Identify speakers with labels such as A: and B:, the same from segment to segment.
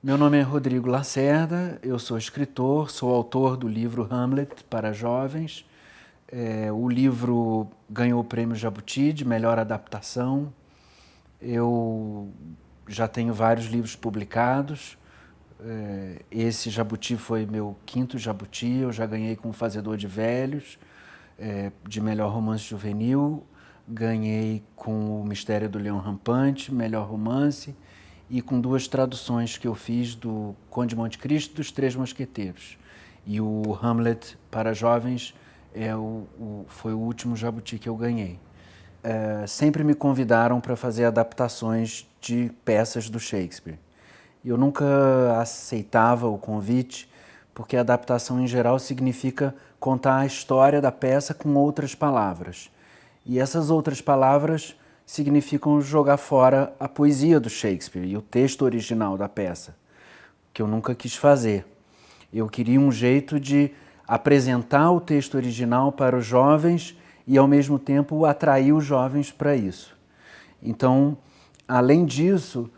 A: Meu nome é Rodrigo Lacerda, eu sou escritor, sou autor do livro Hamlet para jovens. O livro ganhou o prêmio Jabuti de melhor adaptação. Eu já tenho vários livros publicados. Esse Jabuti foi meu quinto Jabuti, eu já ganhei com O Fazedor de Velhos, de melhor romance juvenil, ganhei com O Mistério do Leão Rampante, melhor romance, e com duas traduções que eu fiz do Conde de Monte Cristo e dos Três Mosqueteiros. E o Hamlet para jovens foi o último Jabuti que eu ganhei. Sempre me convidaram para fazer adaptações de peças do Shakespeare. Eu nunca aceitava o convite, porque a adaptação em geral significa contar a história da peça com outras palavras. E essas outras palavras significam jogar fora a poesia do Shakespeare e o texto original da peça, que eu nunca quis fazer. Eu queria um jeito de apresentar o texto original para os jovens e, ao mesmo tempo, atrair os jovens para isso. Então, além disso,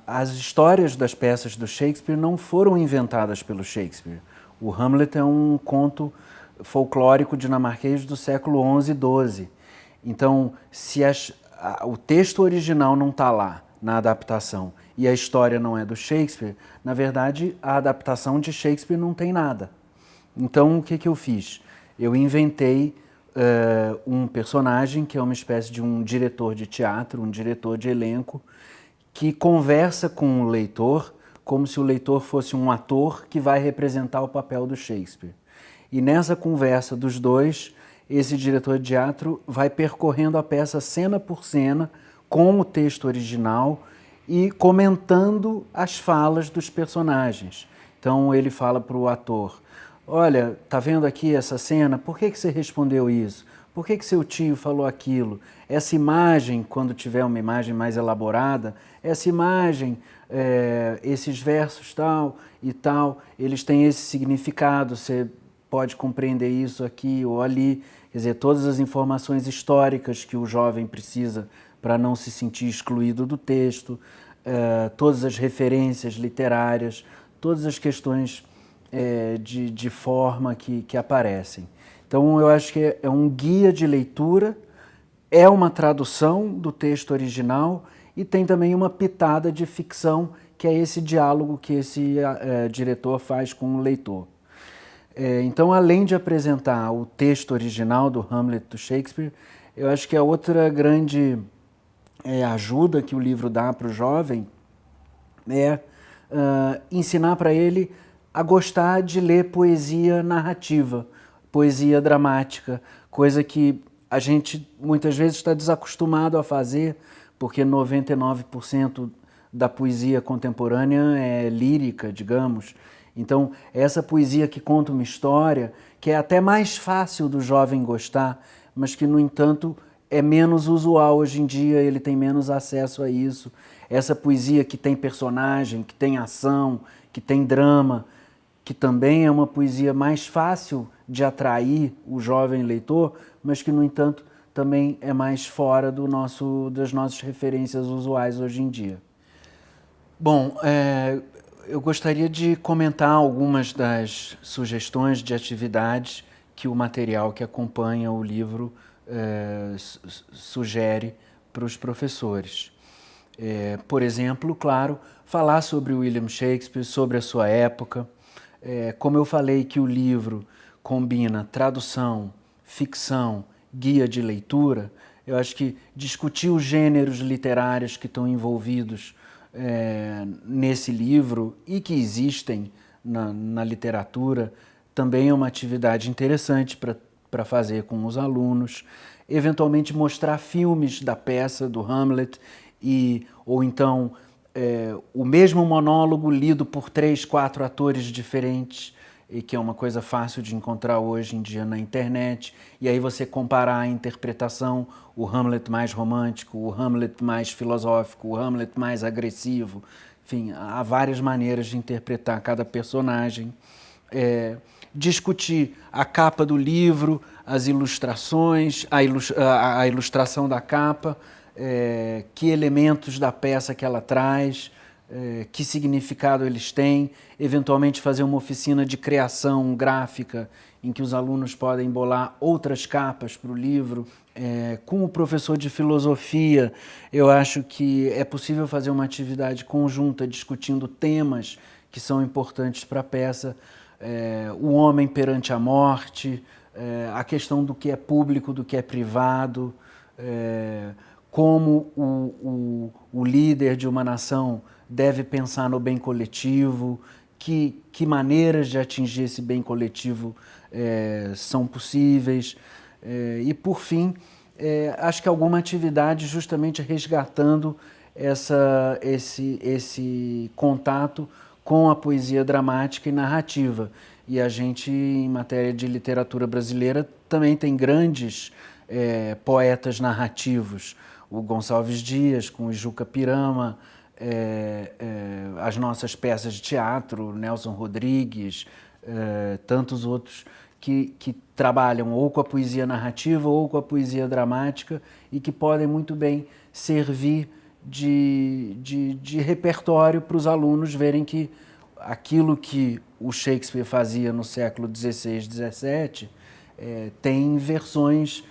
A: as histórias das peças do Shakespeare não foram inventadas pelo Shakespeare. O Hamlet é um conto folclórico dinamarquês do século XI e XII. Então, se o texto original não está lá na adaptação e a história não é do Shakespeare, na verdade, a adaptação de Shakespeare não tem nada. Então, o que eu fiz? Eu inventei um personagem que é uma espécie de um diretor de teatro, um diretor de elenco, que conversa com o leitor como se o leitor fosse um ator que vai representar o papel do Shakespeare. E nessa conversa dos dois, esse diretor de teatro vai percorrendo a peça cena por cena com o texto original e comentando as falas dos personagens. Então ele fala para o ator: olha, tá vendo aqui essa cena? Por que você respondeu isso? Por que seu tio falou aquilo? Essa imagem, quando tiver uma imagem mais elaborada, essa imagem, esses versos tal e tal, eles têm esse significado, você pode compreender isso aqui ou ali. Quer dizer, todas as informações históricas que o jovem precisa para não se sentir excluído do texto, todas as referências literárias, todas as questões de forma que aparecem. Então, eu acho que é um guia de leitura, é uma tradução do texto original e tem também uma pitada de ficção, que é esse diálogo que esse diretor faz com o leitor. Então, além de apresentar o texto original do Hamlet do Shakespeare, eu acho que a outra grande ajuda que o livro dá para o jovem é ensinar para ele a gostar de ler poesia narrativa, poesia dramática, coisa que a gente muitas vezes está desacostumado a fazer, porque 99% da poesia contemporânea é lírica, digamos. Então, essa poesia que conta uma história, que é até mais fácil do jovem gostar, mas que, no entanto, é menos usual hoje em dia, ele tem menos acesso a isso. Essa poesia que tem personagem, que tem ação, que tem drama, que também é uma poesia mais fácil de atrair o jovem leitor, mas que, no entanto, também é mais fora das nossas referências usuais hoje em dia. Bom, eu gostaria de comentar algumas das sugestões de atividades que o material que acompanha o livro sugere para os professores. Por exemplo, claro, falar sobre William Shakespeare, sobre a sua época. Como eu falei que o livro combina tradução, ficção, guia de leitura, eu acho que discutir os gêneros literários que estão envolvidos nesse livro e que existem na literatura também é uma atividade interessante para fazer com os alunos. Eventualmente mostrar filmes da peça do Hamlet ou então o mesmo monólogo lido por 3, 4 atores diferentes, e que é uma coisa fácil de encontrar hoje em dia na internet, e aí você comparar a interpretação, o Hamlet mais romântico, o Hamlet mais filosófico, o Hamlet mais agressivo, enfim, há várias maneiras de interpretar cada personagem. Discutir a capa do livro, as ilustrações, a ilustração da capa, que elementos da peça que ela traz, que significado eles têm, eventualmente fazer uma oficina de criação gráfica em que os alunos podem bolar outras capas para o livro. Com o professor de filosofia, eu acho que é possível fazer uma atividade conjunta discutindo temas que são importantes para a peça, o homem perante a morte, a questão do que é público, do que é privado, como o líder de uma nação deve pensar no bem coletivo, que maneiras de atingir esse bem coletivo são possíveis. E, por fim, acho que alguma atividade justamente resgatando esse contato com a poesia dramática e narrativa. E a gente, em matéria de literatura brasileira, também tem grandes poetas narrativos. O Gonçalves Dias, com o Juca Pirama, as nossas peças de teatro, Nelson Rodrigues, tantos outros que trabalham ou com a poesia narrativa ou com a poesia dramática e que podem muito bem servir de repertório para os alunos verem que aquilo que o Shakespeare fazia no século XVI, XVII, tem versões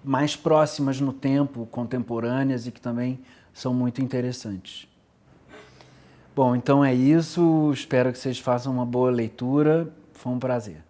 A: mais próximas no tempo, contemporâneas e que também são muito interessantes. Bom, então é isso. Espero que vocês façam uma boa leitura. Foi um prazer.